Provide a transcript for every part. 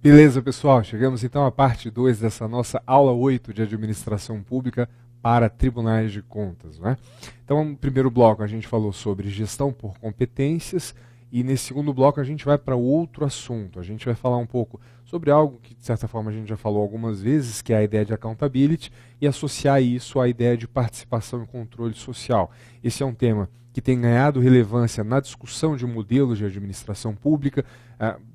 Beleza, pessoal, chegamos então à parte 2 dessa nossa aula 8 de Administração Pública para Tribunais de Contas, né? Então, no primeiro bloco a gente falou sobre gestão por competências e nesse segundo bloco a gente vai para outro assunto. A gente vai falar um pouco sobre algo que, de certa forma, a gente já falou algumas vezes, que é a ideia de accountability e associar isso à ideia de participação e controle social. Esse é um tema que tem ganhado relevância na discussão de modelos de administração pública,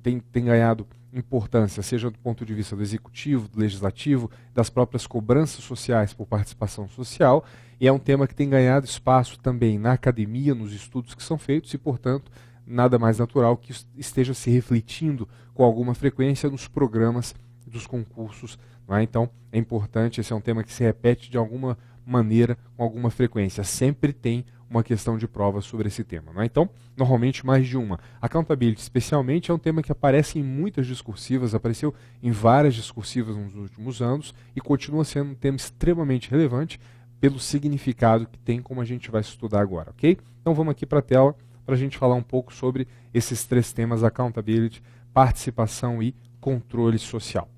tem ganhado importância, seja do ponto de vista do executivo, do legislativo, das próprias cobranças sociais por participação social, e é um tema que tem ganhado espaço também na academia, nos estudos que são feitos, e, portanto, nada mais natural que esteja se refletindo com alguma frequência nos programas dos concursos, não é? Então, é importante, esse é um tema que se repete de alguma maneira, com alguma frequência, sempre tem uma questão de prova sobre esse tema, não é? Então, normalmente mais de uma. Accountability, especialmente, é um tema que aparece em muitas discursivas, apareceu em várias discursivas nos últimos anos e continua sendo um tema extremamente relevante pelo significado que tem, como a gente vai estudar agora, ok? Então vamos aqui para a tela para a gente falar um pouco sobre esses três temas: accountability, participação e controle social.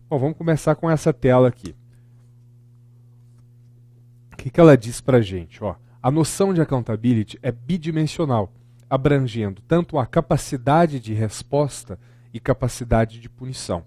Bom, vamos começar com essa tela aqui. O que ela diz para a gente? Ó, a noção de accountability é bidimensional, abrangendo tanto a capacidade de resposta e capacidade de punição.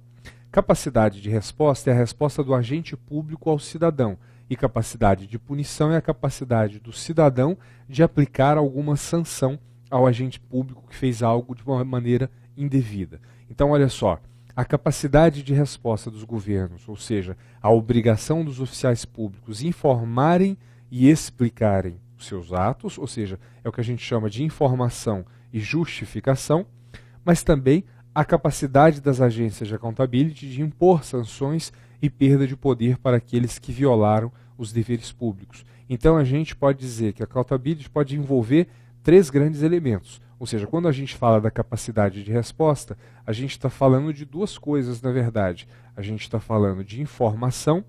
Capacidade de resposta é a resposta do agente público ao cidadão, e capacidade de punição é a capacidade do cidadão de aplicar alguma sanção ao agente público que fez algo de uma maneira indevida. Então, olha só, a capacidade de resposta dos governos, ou seja, a obrigação dos oficiais públicos informarem e explicarem os seus atos, ou seja, é o que a gente chama de informação e justificação, mas também a capacidade das agências de accountability de impor sanções e perda de poder para aqueles que violaram os deveres públicos. Então a gente pode dizer que a accountability pode envolver três grandes elementos. Ou seja, quando a gente fala da capacidade de resposta, a gente está falando de duas coisas, na verdade. A gente está falando de informação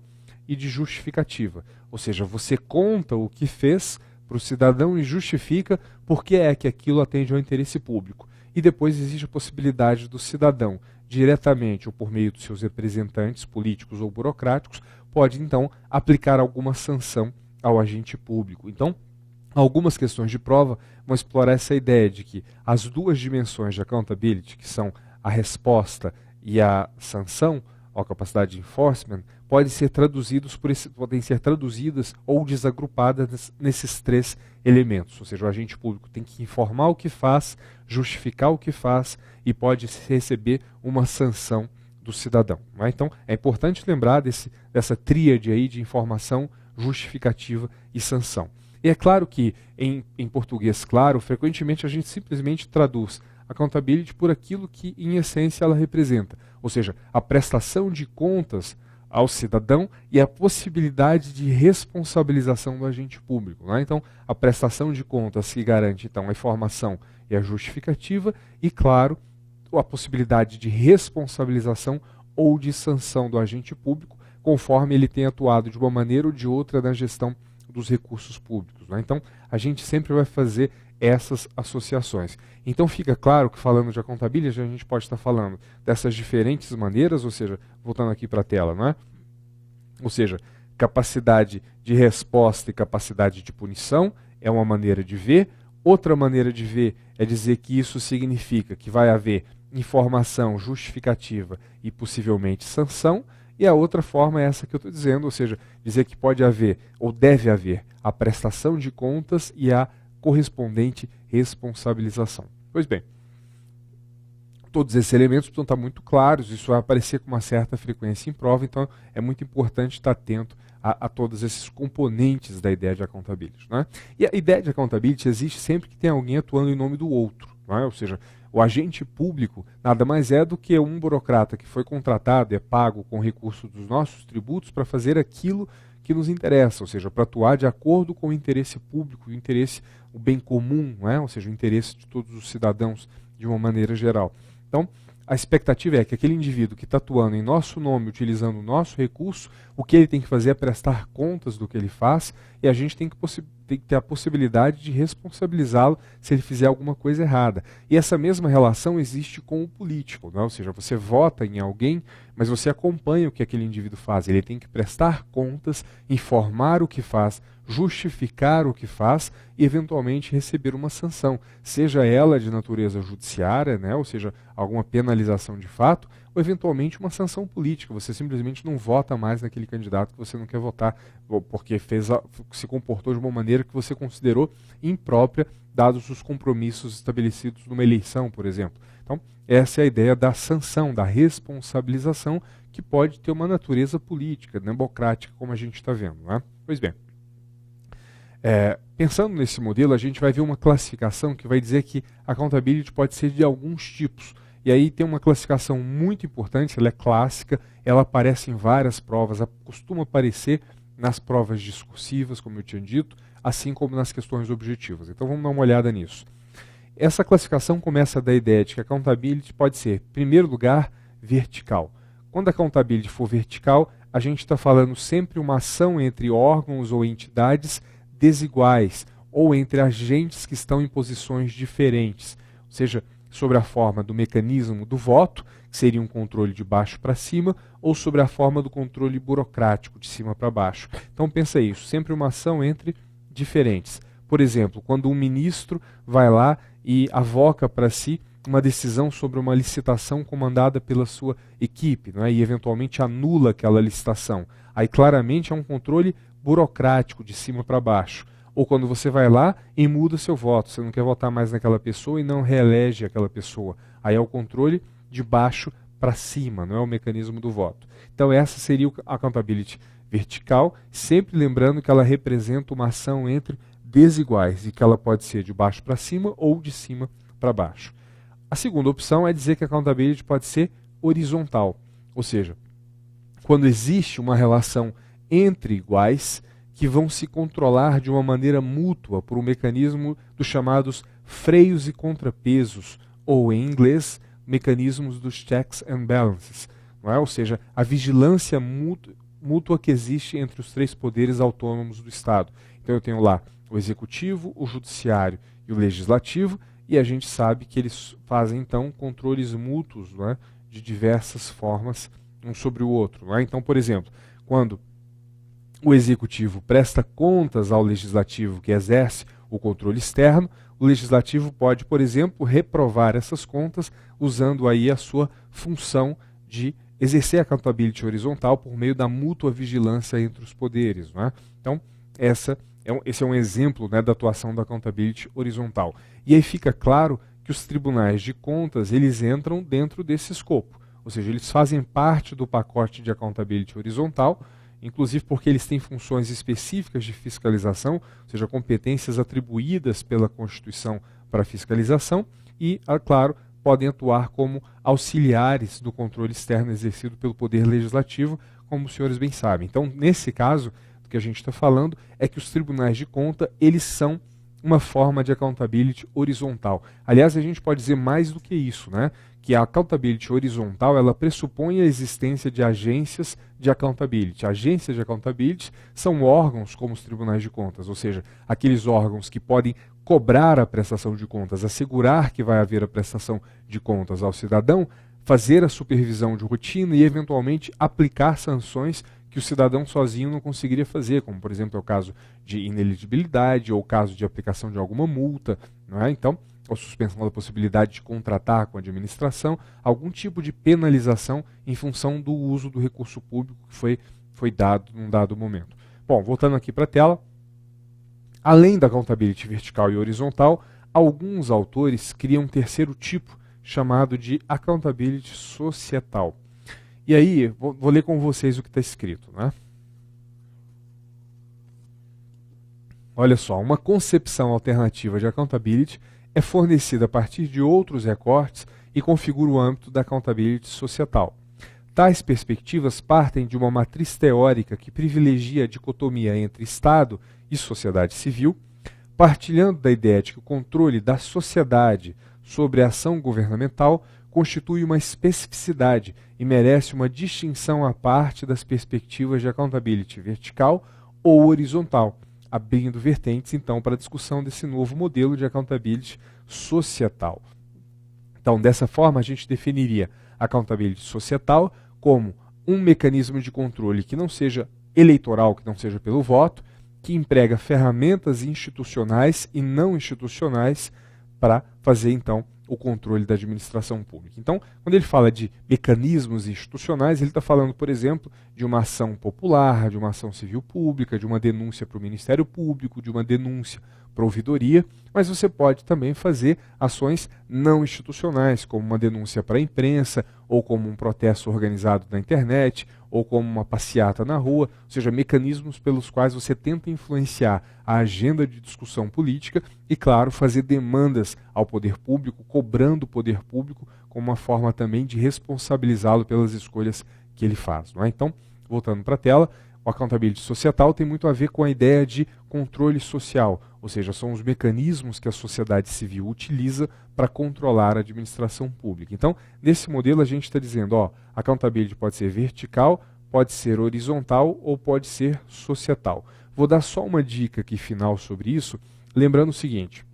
e de justificativa. Ou seja, você conta o que fez para o cidadão e justifica por que é que aquilo atende ao interesse público. E depois existe a possibilidade do cidadão, diretamente ou por meio dos seus representantes políticos ou burocráticos, pode então aplicar alguma sanção ao agente público. Então, algumas questões de prova vão explorar essa ideia de que as duas dimensões de accountability, que são a resposta e a sanção, ou a capacidade de enforcement, podem ser traduzidas ou desagrupadas nesses três elementos. Ou seja, o agente público tem que informar o que faz, justificar o que faz e pode receber uma sanção do cidadão. Não é? Então, é importante lembrar dessa tríade aí de informação, justificativa e sanção. E é claro que, em português claro, frequentemente a gente simplesmente traduz accountability por aquilo que, em essência, ela representa. Ou seja, a prestação de contas ao cidadão e a possibilidade de responsabilização do agente público. Não é? Então, a prestação de contas que garante então, a informação e a justificativa e, claro, a possibilidade de responsabilização ou de sanção do agente público, conforme ele tenha atuado de uma maneira ou de outra na gestão dos recursos públicos. Né? Então, a gente sempre vai fazer essas associações. Então, fica claro que, falando de accountability, a gente pode estar falando dessas diferentes maneiras, ou seja, voltando aqui para a tela, não é? Ou seja, capacidade de resposta e capacidade de punição é uma maneira de ver. Outra maneira de ver é dizer que isso significa que vai haver informação justificativa e possivelmente sanção. E a outra forma é essa que eu estou dizendo, ou seja, dizer que pode haver ou deve haver a prestação de contas e a correspondente responsabilização. Pois bem, todos esses elementos precisam estar muito claros, isso vai aparecer com uma certa frequência em prova, então é muito importante estar atento a todos esses componentes da ideia de accountability. Né? E a ideia de accountability existe sempre que tem alguém atuando em nome do outro, não é? Ou seja, o agente público nada mais é do que um burocrata que foi contratado e é pago com recursos dos nossos tributos para fazer aquilo que nos interessa, ou seja, para atuar de acordo com o interesse público e o interesse o bem comum, não é? Ou seja, o interesse de todos os cidadãos de uma maneira geral. Então, a expectativa é que aquele indivíduo que está atuando em nosso nome, utilizando o nosso recurso, o que ele tem que fazer é prestar contas do que ele faz, e a gente tem que ter a possibilidade de responsabilizá-lo se ele fizer alguma coisa errada. E essa mesma relação existe com o político, não é? Ou seja, você vota em alguém, mas você acompanha o que aquele indivíduo faz. Ele tem que prestar contas, informar o que faz, justificar o que faz e, eventualmente, receber uma sanção, seja ela de natureza judiciária, né? Ou seja, alguma penalização de fato, ou, eventualmente, uma sanção política. Você simplesmente não vota mais naquele candidato que você não quer votar, porque se comportou de uma maneira que você considerou imprópria, dados os compromissos estabelecidos numa eleição, por exemplo. Então, essa é a ideia da sanção, da responsabilização, que pode ter uma natureza política, democrática, como a gente está vendo, né? Pois bem, pensando nesse modelo, a gente vai ver uma classificação que vai dizer que a accountability pode ser de alguns tipos. E aí tem uma classificação muito importante, ela é clássica, ela aparece em várias provas, costuma aparecer nas provas discursivas, como eu tinha dito, assim como nas questões objetivas. Então vamos dar uma olhada nisso. Essa classificação começa da ideia de que a accountability pode ser, em primeiro lugar, vertical. Quando a accountability for vertical, a gente está falando sempre uma ação entre órgãos ou entidades desiguais, ou entre agentes que estão em posições diferentes, ou seja, sobre a forma do mecanismo do voto, que seria um controle de baixo para cima, ou sobre a forma do controle burocrático, de cima para baixo. Então pensa isso, sempre uma ação entre diferentes. Por exemplo, quando um ministro vai lá e avoca para si uma decisão sobre uma licitação comandada pela sua equipe, não é? E eventualmente anula aquela licitação. Aí claramente é um controle burocrático, de cima para baixo. Ou quando você vai lá e muda seu voto, você não quer votar mais naquela pessoa e não reelege aquela pessoa. Aí é o controle de baixo para cima, não é o mecanismo do voto. Então essa seria a accountability vertical, sempre lembrando que ela representa uma ação entre desiguais e que ela pode ser de baixo para cima ou de cima para baixo. A segunda opção é dizer que a accountability pode ser horizontal, ou seja, quando existe uma relação entre iguais que vão se controlar de uma maneira mútua por um mecanismo dos chamados freios e contrapesos, ou em inglês, mecanismos dos checks and balances, não é? Ou seja, a vigilância mútua que existe entre os três poderes autônomos do Estado. Então eu tenho lá o executivo, o judiciário e o legislativo, e a gente sabe que eles fazem então controles mútuos, não é? De diversas formas um sobre o outro, não é? Então, por exemplo, quando o executivo presta contas ao legislativo que exerce o controle externo, o legislativo pode, por exemplo, reprovar essas contas usando aí a sua função de exercer a accountability horizontal por meio da mútua vigilância entre os poderes, não é? Então, esse é um exemplo, né, da atuação da accountability horizontal. E aí fica claro que os tribunais de contas, eles entram dentro desse escopo. Ou seja, eles fazem parte do pacote de accountability horizontal, inclusive porque eles têm funções específicas de fiscalização, ou seja, competências atribuídas pela Constituição para fiscalização e, claro, podem atuar como auxiliares do controle externo exercido pelo Poder Legislativo, como os senhores bem sabem. Então, nesse caso, do que a gente está falando é que os tribunais de conta, eles são uma forma de accountability horizontal. Aliás, a gente pode dizer mais do que isso, né? Que a accountability horizontal, ela pressupõe a existência de agências de accountability. Agências de accountability são órgãos como os tribunais de contas, ou seja, aqueles órgãos que podem cobrar a prestação de contas, assegurar que vai haver a prestação de contas ao cidadão, fazer a supervisão de rotina e, eventualmente, aplicar sanções que o cidadão sozinho não conseguiria fazer, como, por exemplo, é o caso de ineligibilidade ou o caso de aplicação de alguma multa, não é? Então, ou suspensão da possibilidade de contratar com a administração, algum tipo de penalização em função do uso do recurso público que foi dado num dado momento. Bom, voltando aqui para a tela, além da accountability vertical e horizontal, alguns autores criam um terceiro tipo, chamado de accountability societal. E aí, vou ler com vocês o que está escrito, né? Olha só, uma concepção alternativa de accountability é fornecida a partir de outros recortes e configura o âmbito da accountability societal. Tais perspectivas partem de uma matriz teórica que privilegia a dicotomia entre Estado e sociedade civil, partilhando da ideia de que o controle da sociedade sobre a ação governamental constitui uma especificidade e merece uma distinção à parte das perspectivas de accountability vertical ou horizontal, abrindo vertentes, então, para a discussão desse novo modelo de accountability societal. Então, dessa forma, a gente definiria accountability societal como um mecanismo de controle que não seja eleitoral, que não seja pelo voto, que emprega ferramentas institucionais e não institucionais para fazer, então, o controle da administração pública. Então, quando ele fala de mecanismos institucionais, ele está falando, por exemplo, de uma ação popular, de uma ação civil pública, de uma denúncia para o Ministério Público, de uma denúncia para a ouvidoria, mas você pode também fazer ações não institucionais, como uma denúncia para a imprensa, ou como um protesto organizado na internet, ou como uma passeata na rua, ou seja, mecanismos pelos quais você tenta influenciar a agenda de discussão política e, claro, fazer demandas ao poder público, cobrando o poder público como uma forma também de responsabilizá-lo pelas escolhas que ele faz. Não é? Então, voltando para a tela, o accountability societal tem muito a ver com a ideia de controle social, ou seja, são os mecanismos que a sociedade civil utiliza para controlar a administração pública. Então, nesse modelo a gente está dizendo, ó, accountability pode ser vertical, pode ser horizontal ou pode ser societal. Vou dar só uma dica aqui final sobre isso, lembrando o seguinte,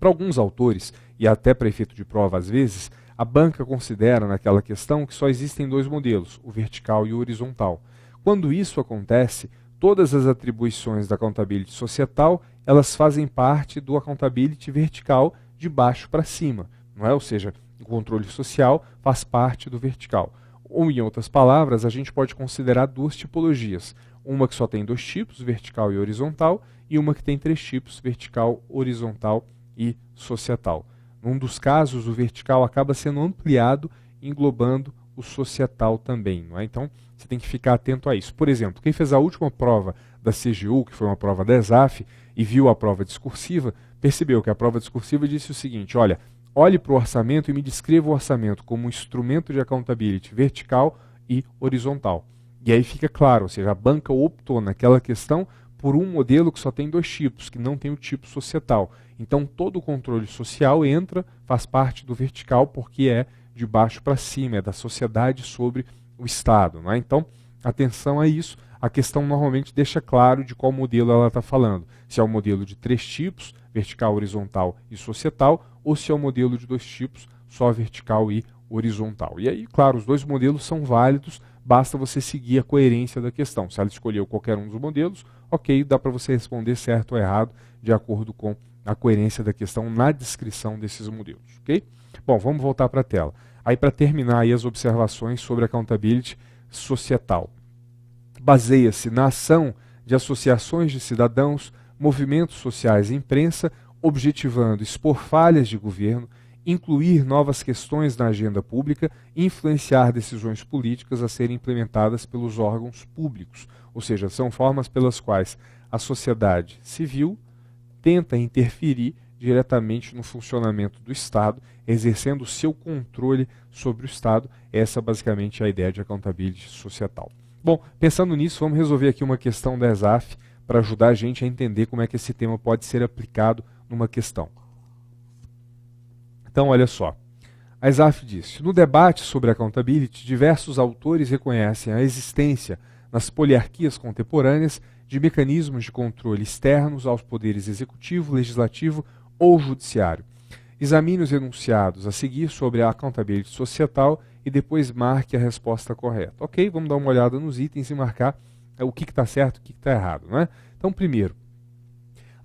para alguns autores, e até para efeito de prova às vezes, a banca considera naquela questão que só existem dois modelos, o vertical e o horizontal. Quando isso acontece, todas as atribuições da accountability societal, elas fazem parte do accountability vertical de baixo para cima, não é? Ou seja, o controle social faz parte do vertical. Ou, em outras palavras, a gente pode considerar duas tipologias. Uma que só tem dois tipos, vertical e horizontal, e uma que tem três tipos, vertical, horizontal e societal. Num dos casos, o vertical acaba sendo ampliado, englobando o societal também, não é? Então, você tem que ficar atento a isso. Por exemplo, quem fez a última prova da CGU, que foi uma prova da ESAF, e viu a prova discursiva, percebeu que a prova discursiva disse o seguinte, olhe para o orçamento e me descreva o orçamento como um instrumento de accountability vertical e horizontal. E aí fica claro, ou seja, a banca optou naquela questão por um modelo que só tem dois tipos, que não tem o tipo societal. Então, todo o controle social entra, faz parte do vertical, porque é de baixo para cima, é da sociedade sobre o Estado. Não é? Então, atenção a isso. A questão normalmente deixa claro de qual modelo ela está falando. Se é o modelo de três tipos, vertical, horizontal e societal, ou se é o modelo de dois tipos, só vertical e horizontal. E aí, claro, os dois modelos são válidos, basta você seguir a coerência da questão. Se ela escolheu qualquer um dos modelos, ok, dá para você responder certo ou errado de acordo com a coerência da questão na descrição desses modelos. Ok? Bom, vamos voltar para a tela. Aí, para terminar aí as observações sobre accountability societal. Baseia-se na ação de associações de cidadãos, movimentos sociais e imprensa, objetivando expor falhas de governo, incluir novas questões na agenda pública e influenciar decisões políticas a serem implementadas pelos órgãos públicos. Ou seja, são formas pelas quais a sociedade civil tenta interferir diretamente no funcionamento do Estado, exercendo o seu controle sobre o Estado. Essa basicamente é a ideia de accountability societal. Bom, pensando nisso, vamos resolver aqui uma questão da ESAF para ajudar a gente a entender como é que esse tema pode ser aplicado numa questão. Então, olha só. A ESAF disse, no debate sobre accountability, diversos autores reconhecem a existência nas poliarquias contemporâneas de mecanismos de controle externos aos poderes executivo, legislativo ou judiciário. Examine os enunciados a seguir sobre a accountability societal e depois marque a resposta correta. Ok, vamos dar uma olhada nos itens e marcar o que está certo e o que está errado. Não é? Então, primeiro,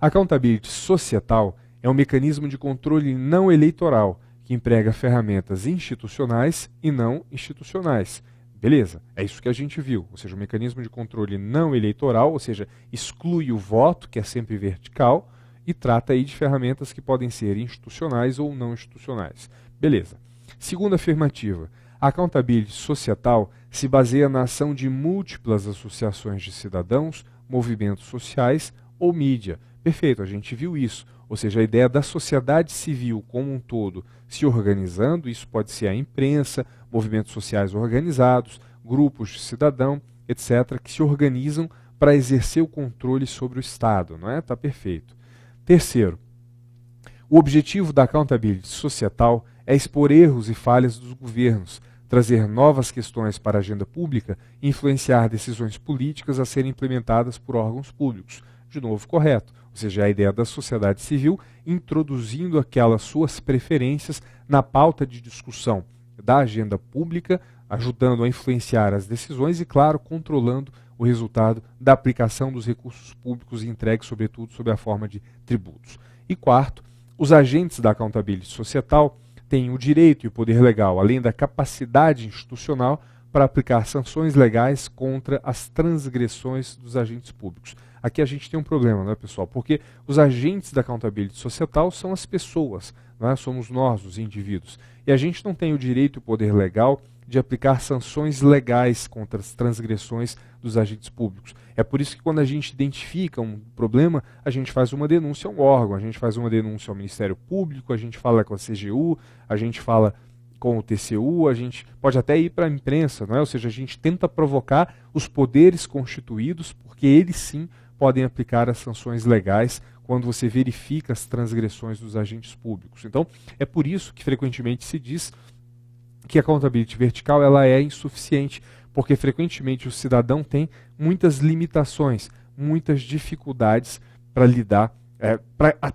a accountability societal é um mecanismo de controle não eleitoral que emprega ferramentas institucionais e não institucionais. Beleza, é isso que a gente viu, ou seja, um mecanismo de controle não eleitoral, ou seja, exclui o voto, que é sempre vertical, e trata aí de ferramentas que podem ser institucionais ou não institucionais. Beleza. Segunda afirmativa, a accountability societal se baseia na ação de múltiplas associações de cidadãos, movimentos sociais ou mídia. Perfeito, a gente viu isso. Ou seja, a ideia da sociedade civil como um todo se organizando, isso pode ser a imprensa, movimentos sociais organizados, grupos de cidadão, etc., que se organizam para exercer o controle sobre o Estado. Não é? Tá perfeito. Terceiro, o objetivo da accountability societal é expor erros e falhas dos governos, trazer novas questões para a agenda pública e influenciar decisões políticas a serem implementadas por órgãos públicos. De novo, correto. Ou seja, a ideia da sociedade civil introduzindo aquelas suas preferências na pauta de discussão da agenda pública, ajudando a influenciar as decisões e, claro, controlando o resultado da aplicação dos recursos públicos entregues, sobretudo, sob a forma de tributos. E quarto, os agentes da accountability societal têm o direito e o poder legal, além da capacidade institucional, para aplicar sanções legais contra as transgressões dos agentes públicos. Aqui a gente tem um problema, não é, pessoal? Porque os agentes da accountability societal são as pessoas, não é? Somos nós, os indivíduos. E a gente não tem o direito e o poder legal de aplicar sanções legais contra as transgressões dos agentes públicos. É por isso que quando a gente identifica um problema, a gente faz uma denúncia a um órgão, a gente faz uma denúncia ao Ministério Público, a gente fala com a CGU, a gente fala com o TCU, a gente pode até ir para a imprensa, não é? Ou seja, a gente tenta provocar os poderes constituídos, porque eles sim podem aplicar as sanções legais quando você verifica as transgressões dos agentes públicos. Então, é por isso que frequentemente se diz que a accountability vertical ela é insuficiente, porque frequentemente o cidadão tem muitas limitações, muitas dificuldades para lidar,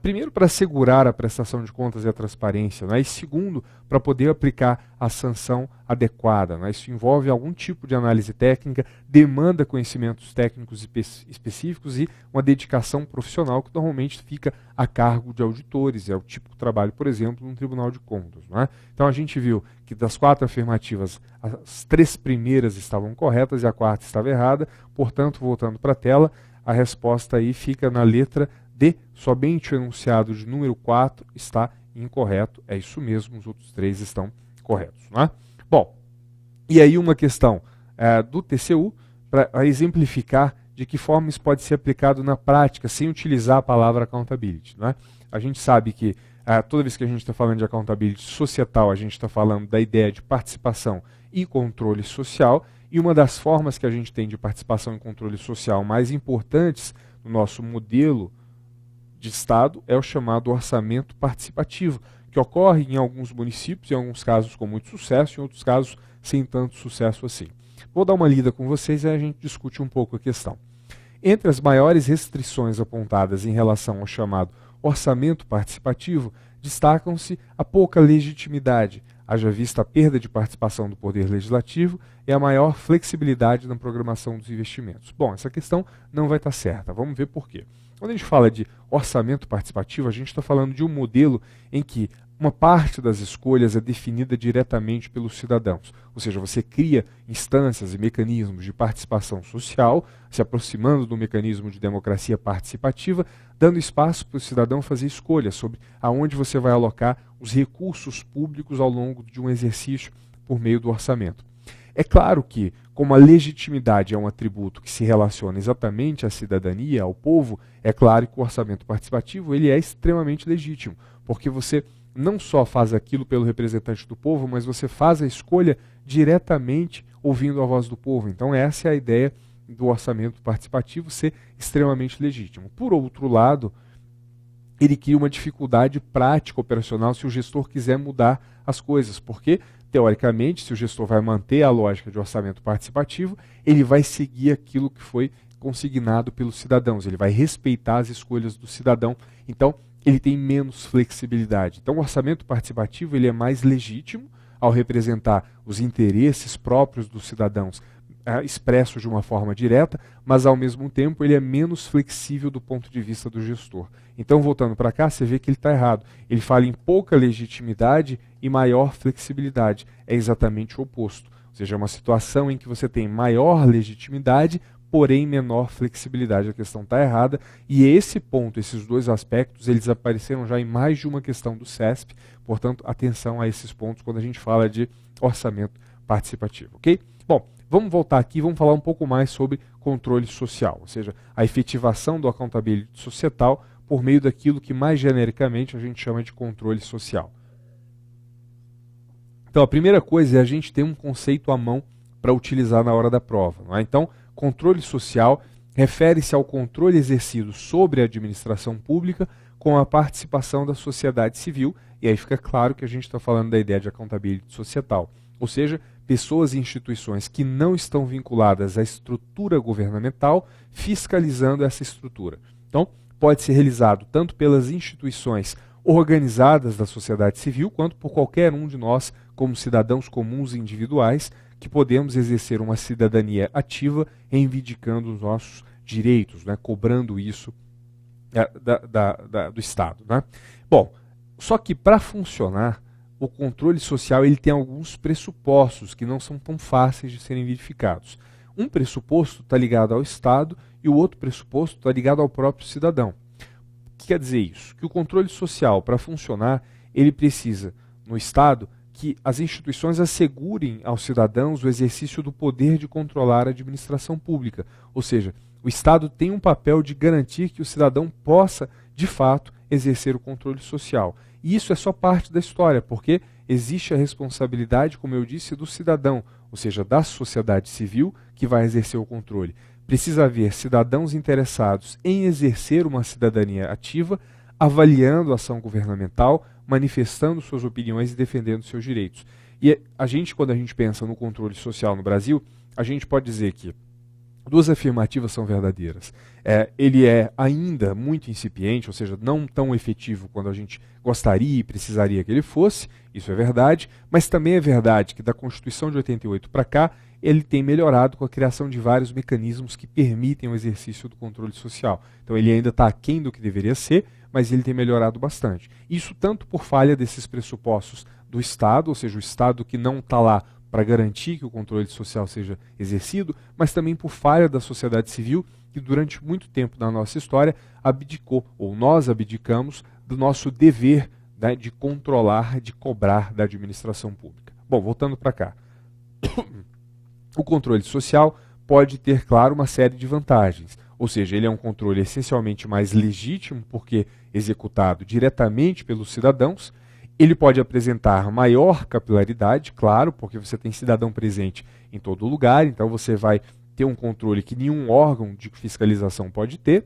primeiro para assegurar a prestação de contas e a transparência, né? E segundo, para poder aplicar a sanção adequada, né? Isso envolve algum tipo de análise técnica, demanda conhecimentos técnicos específicos e uma dedicação profissional que normalmente fica a cargo de auditores, é o tipo de trabalho, por exemplo, no Tribunal de Contas, não é? Então a gente viu que das 4 afirmativas, as 3 primeiras estavam corretas e a 4ª estava errada, portanto, voltando para a tela, a resposta aí fica na letra D, somente o enunciado de número 4 está incorreto, é isso mesmo, os outros 3 estão corretos. Não é? Bom, e aí uma questão do TCU, para exemplificar de que forma isso pode ser aplicado na prática, sem utilizar a palavra accountability. Não é? A gente sabe que toda vez que a gente está falando de accountability societal, a gente está falando da ideia de participação e controle social, e uma das formas que a gente tem de participação e controle social mais importantes no nosso modelo de Estado é o chamado orçamento participativo, que ocorre em alguns municípios, em alguns casos com muito sucesso, em outros casos sem tanto sucesso assim. Vou dar uma lida com vocês e a gente discute um pouco a questão. Entre as maiores restrições apontadas em relação ao chamado orçamento participativo, destacam-se a pouca legitimidade, haja vista a perda de participação do Poder Legislativo e a maior flexibilidade na programação dos investimentos. Bom, essa questão não vai estar certa, vamos ver por quê. Quando a gente fala de orçamento participativo, a gente está falando de um modelo em que uma parte das escolhas é definida diretamente pelos cidadãos. Ou seja, você cria instâncias e mecanismos de participação social, se aproximando do mecanismo de democracia participativa, dando espaço para o cidadão fazer escolhas sobre aonde você vai alocar os recursos públicos ao longo de um exercício por meio do orçamento. É claro que, como a legitimidade é um atributo que se relaciona exatamente à cidadania, ao povo, é claro que o orçamento participativo ele é extremamente legítimo, porque você não só faz aquilo pelo representante do povo, mas você faz a escolha diretamente ouvindo a voz do povo. Então essa é a ideia do orçamento participativo ser extremamente legítimo. Por outro lado, ele cria uma dificuldade prática operacional se o gestor quiser mudar as coisas, porque, teoricamente, se o gestor vai manter a lógica de orçamento participativo, ele vai seguir aquilo que foi consignado pelos cidadãos, ele vai respeitar as escolhas do cidadão, então ele tem menos flexibilidade. Então o orçamento participativo ele é mais legítimo ao representar os interesses próprios dos cidadãos expressos de uma forma direta, mas ao mesmo tempo ele é menos flexível do ponto de vista do gestor. Então, voltando para cá, você vê que ele está errado. Ele fala em pouca legitimidade e maior flexibilidade. É exatamente o oposto. Ou seja, é uma situação em que você tem maior legitimidade, porém menor flexibilidade. A questão está errada. E esse ponto, esses dois aspectos, eles apareceram já em mais de uma questão do CESP. Portanto, atenção a esses pontos quando a gente fala de orçamento participativo. Ok? Bom, vamos voltar aqui e vamos falar um pouco mais sobre controle social, ou seja, a efetivação do accountability societal por meio daquilo que mais genericamente a gente chama de controle social. Então, a primeira coisa é a gente ter um conceito à mão para utilizar na hora da prova. Não é? Então, controle social refere-se ao controle exercido sobre a administração pública com a participação da sociedade civil, e aí fica claro que a gente está falando da ideia de accountability societal, ou seja, pessoas e instituições que não estão vinculadas à estrutura governamental, fiscalizando essa estrutura. Então, pode ser realizado tanto pelas instituições organizadas da sociedade civil, quanto por qualquer um de nós, como cidadãos comuns e individuais, que podemos exercer uma cidadania ativa, reivindicando os nossos direitos, né, cobrando isso do Estado. Né? Bom, só que para funcionar, o controle social ele tem alguns pressupostos que não são tão fáceis de serem verificados. Um pressuposto está ligado ao Estado e o outro pressuposto está ligado ao próprio cidadão. O que quer dizer isso? Que o controle social, para funcionar, ele precisa, no Estado, que as instituições assegurem aos cidadãos o exercício do poder de controlar a administração pública. Ou seja, o Estado tem um papel de garantir que o cidadão possa, de fato, exercer o controle social. E isso é só parte da história, porque existe a responsabilidade, como eu disse, do cidadão, ou seja, da sociedade civil que vai exercer o controle. Precisa haver cidadãos interessados em exercer uma cidadania ativa, avaliando a ação governamental, manifestando suas opiniões e defendendo seus direitos. E a gente, quando a gente pensa no controle social no Brasil, a gente pode dizer que duas afirmativas são verdadeiras. Ele é ainda muito incipiente, ou seja, não tão efetivo quando a gente gostaria e precisaria que ele fosse, isso é verdade, mas também é verdade que da Constituição de 88 para cá, ele tem melhorado com a criação de vários mecanismos que permitem o exercício do controle social. Então ele ainda está aquém do que deveria ser, mas ele tem melhorado bastante. Isso tanto por falha desses pressupostos do Estado, ou seja, o Estado que não está lá para garantir que o controle social seja exercido, mas também por falha da sociedade civil, que durante muito tempo na nossa história abdicou, ou nós abdicamos, do nosso dever, né, de controlar, de cobrar da administração pública. Bom, voltando para cá. O controle social pode ter, claro, uma série de vantagens. Ou seja, ele é um controle essencialmente mais legítimo, porque executado diretamente pelos cidadãos. Ele pode apresentar maior capilaridade, claro, porque você tem cidadão presente em todo lugar, então você vai ter um controle que nenhum órgão de fiscalização pode ter.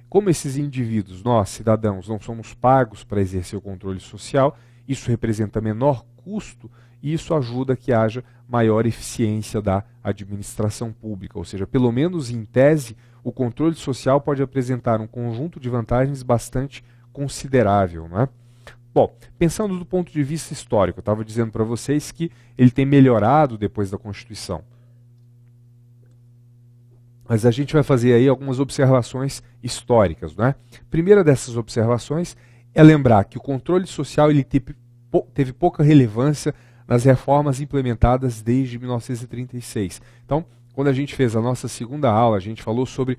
Como esses indivíduos, nós, cidadãos, não somos pagos para exercer o controle social, isso representa menor custo e isso ajuda a que haja maior eficiência da administração pública. Ou seja, pelo menos em tese, o controle social pode apresentar um conjunto de vantagens bastante considerável, não é? Bom, pensando do ponto de vista histórico, eu estava dizendo para vocês que ele tem melhorado depois da Constituição. Mas a gente vai fazer aí algumas observações históricas, né? Primeira dessas observações é lembrar que o controle social ele teve pouca relevância nas reformas implementadas desde 1936. Então, quando a gente fez a nossa segunda aula, a gente falou sobre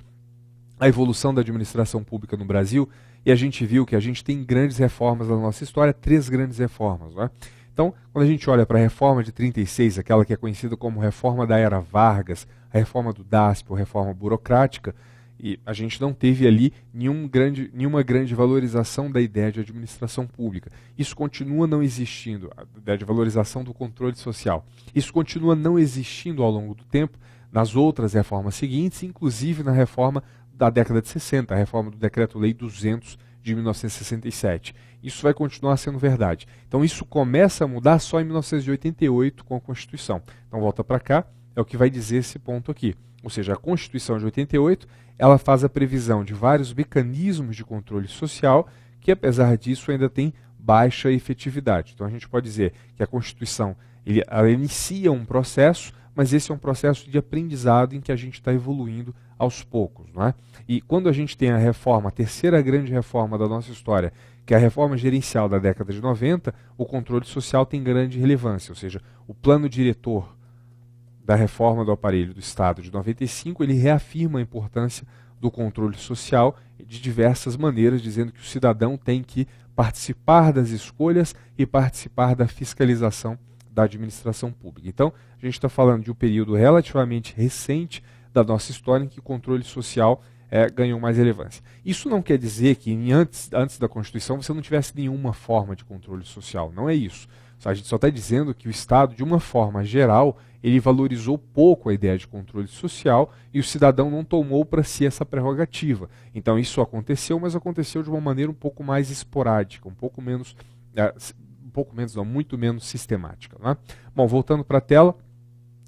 a evolução da administração pública no Brasil e a gente viu que a gente tem grandes reformas na nossa história, 3 grandes reformas, né? Então, quando a gente olha para a reforma de 36, aquela que é conhecida como reforma da Era Vargas, a reforma do DASP, ou reforma burocrática, e a gente não teve ali nenhuma grande valorização da ideia de administração pública. Isso continua não existindo, a ideia de valorização do controle social. Isso continua não existindo ao longo do tempo nas outras reformas seguintes, inclusive na reforma da década de 60, a reforma do Decreto-Lei 200 de 1967. Isso vai continuar sendo verdade. Então isso começa a mudar só em 1988 com a Constituição. Então volta para cá, é o que vai dizer esse ponto aqui. Ou seja, a Constituição de 88, ela faz a previsão de vários mecanismos de controle social que, apesar disso, ainda tem baixa efetividade. Então a gente pode dizer que a Constituição ela inicia um processo, mas esse é um processo de aprendizado em que a gente está evoluindo aos poucos, não é? E quando a gente tem a reforma, a terceira grande reforma da nossa história, que é a reforma gerencial da década de 90, o controle social tem grande relevância, ou seja, o plano diretor da reforma do aparelho do Estado de 95, ele reafirma a importância do controle social de diversas maneiras, dizendo que o cidadão tem que participar das escolhas e participar da fiscalização da administração pública. Então, a gente está falando de um período relativamente recente da nossa história em que o controle social ganhou mais relevância. Isso não quer dizer que antes da Constituição você não tivesse nenhuma forma de controle social, não é isso. A gente só está dizendo que o Estado, de uma forma geral, ele valorizou pouco a ideia de controle social e o cidadão não tomou para si essa prerrogativa. Então isso aconteceu, mas aconteceu de uma maneira um pouco mais esporádica, muito menos sistemática. Né? Bom, voltando para a tela,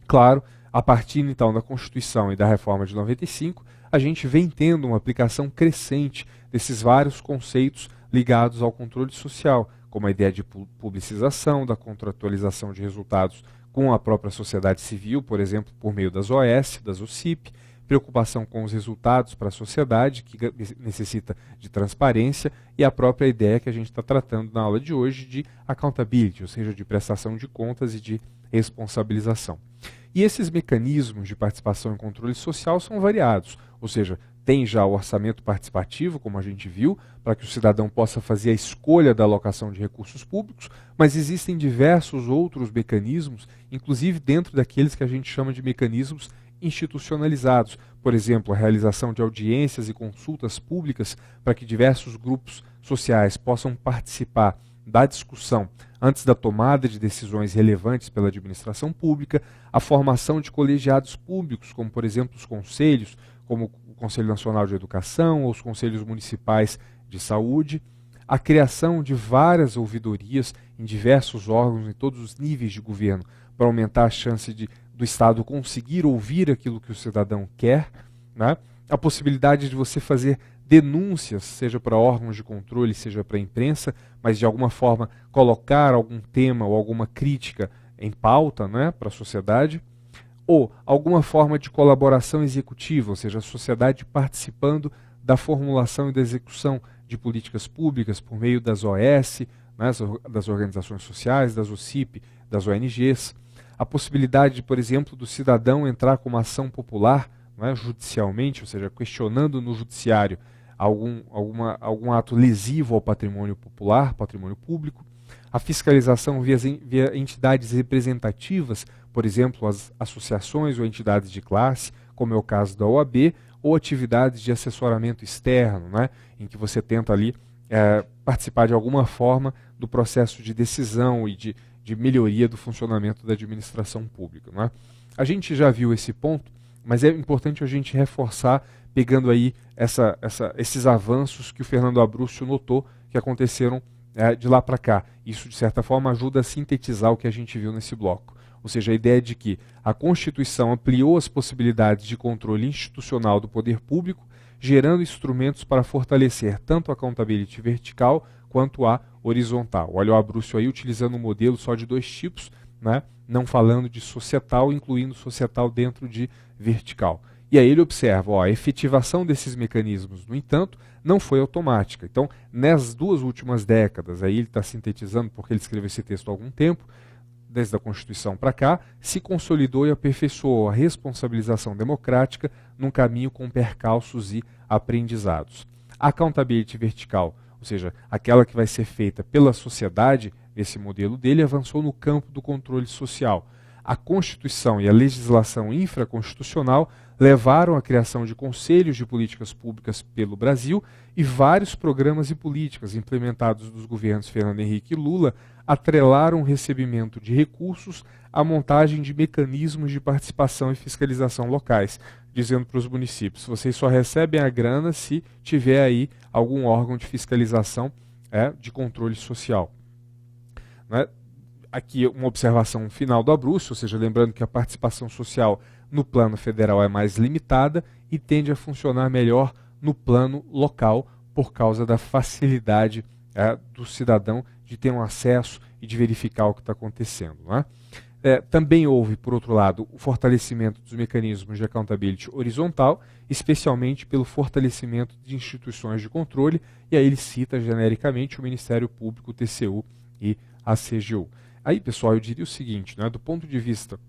claro, a partir então da Constituição e da Reforma de 95, a gente vem tendo uma aplicação crescente desses vários conceitos ligados ao controle social, como a ideia de publicização, da contratualização de resultados com a própria sociedade civil, por exemplo, por meio das OS, das OCIP, preocupação com os resultados para a sociedade, que necessita de transparência, e a própria ideia que a gente está tratando na aula de hoje de accountability, ou seja, de prestação de contas e de responsabilização. E esses mecanismos de participação e controle social são variados, ou seja, tem já o orçamento participativo, como a gente viu, para que o cidadão possa fazer a escolha da alocação de recursos públicos, mas existem diversos outros mecanismos, inclusive dentro daqueles que a gente chama de mecanismos institucionalizados. Por exemplo, a realização de audiências e consultas públicas para que diversos grupos sociais possam participar da discussão antes da tomada de decisões relevantes pela administração pública, a formação de colegiados públicos, como por exemplo os conselhos, como o Conselho Nacional de Educação ou os conselhos municipais de saúde, a criação de várias ouvidorias em diversos órgãos, em todos os níveis de governo, para aumentar a chance do Estado conseguir ouvir aquilo que o cidadão quer, né? A possibilidade de você fazer denúncias, seja para órgãos de controle, seja para a imprensa, mas de alguma forma colocar algum tema ou alguma crítica em pauta, né, para a sociedade, ou alguma forma de colaboração executiva, ou seja, a sociedade participando da formulação e da execução de políticas públicas por meio das OS, né, das organizações sociais, das OCIP, das ONGs, a possibilidade, por exemplo, do cidadão entrar com uma ação popular, né, judicialmente, ou seja, questionando no judiciário algum ato lesivo ao patrimônio popular, patrimônio público, a fiscalização via entidades representativas, por exemplo, as associações ou entidades de classe, como é o caso da OAB, ou atividades de assessoramento externo, né, em que você tenta ali participar de alguma forma do processo de decisão e de melhoria do funcionamento da administração pública. Né? A gente já viu esse ponto, mas é importante a gente reforçar, pegando aí esses avanços que o Fernando Abruzzo notou que aconteceram de lá para cá. Isso, de certa forma, ajuda a sintetizar o que a gente viu nesse bloco. Ou seja, a ideia de que a Constituição ampliou as possibilidades de controle institucional do poder público, gerando instrumentos para fortalecer tanto a accountability vertical quanto a horizontal. Olha o Abruzzo aí utilizando um modelo só de 2 tipos, né? Não falando de societal, incluindo societal dentro de vertical. E aí ele observa, a efetivação desses mecanismos, no entanto, não foi automática. Então, nas 2 últimas décadas, aí ele está sintetizando porque ele escreveu esse texto há algum tempo, desde a Constituição para cá, se consolidou e aperfeiçoou a responsabilização democrática num caminho com percalços e aprendizados. A accountability vertical, ou seja, aquela que vai ser feita pela sociedade, esse modelo dele avançou no campo do controle social. A Constituição e a legislação infraconstitucional levaram à criação de conselhos de políticas públicas pelo Brasil e vários programas e políticas implementados dos governos Fernando Henrique e Lula atrelaram o recebimento de recursos à montagem de mecanismos de participação e fiscalização locais, dizendo para os municípios, vocês só recebem a grana se tiver aí algum órgão de fiscalização de controle social. Né? Aqui uma observação final do Abruzzo, ou seja, lembrando que a participação social no plano federal é mais limitada e tende a funcionar melhor no plano local por causa da facilidade do cidadão de ter um acesso e de verificar o que está acontecendo. Né? Também houve, por outro lado, o fortalecimento dos mecanismos de accountability horizontal, especialmente pelo fortalecimento de instituições de controle, e aí ele cita genericamente o Ministério Público, o TCU e a CGU. Aí, pessoal, eu diria o seguinte, né, do ponto de vista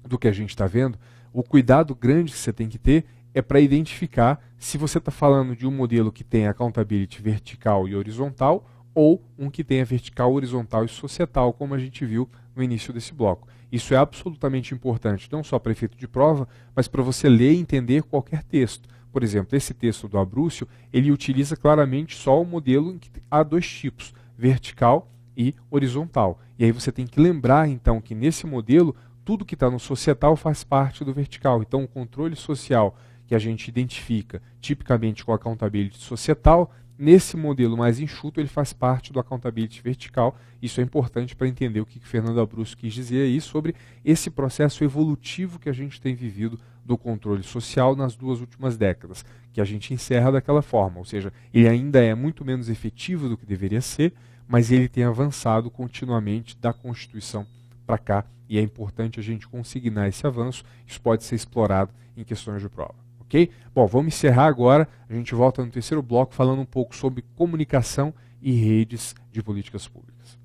do que a gente está vendo, o cuidado grande que você tem que ter é para identificar se você está falando de um modelo que tem accountability vertical e horizontal ou um que tenha vertical, horizontal e societal, como a gente viu no início desse bloco. Isso é absolutamente importante, não só para efeito de prova, mas para você ler e entender qualquer texto. Por exemplo, esse texto do Abrúcio, ele utiliza claramente só o modelo em que há dois tipos, vertical e horizontal. E aí você tem que lembrar, então, que nesse modelo, tudo que está no societal faz parte do vertical. Então, o controle social que a gente identifica tipicamente com a accountability societal, nesse modelo mais enxuto, ele faz parte do accountability vertical. Isso é importante para entender o que Fernando Abrúcio quis dizer aí sobre esse processo evolutivo que a gente tem vivido do controle social nas 2 últimas décadas, que a gente encerra daquela forma, ou seja, ele ainda é muito menos efetivo do que deveria ser, mas ele tem avançado continuamente da Constituição para cá, e é importante a gente consignar esse avanço. Isso pode ser explorado em questões de prova. Ok? Bom, vamos encerrar agora. A gente volta no terceiro bloco falando um pouco sobre comunicação e redes de políticas públicas.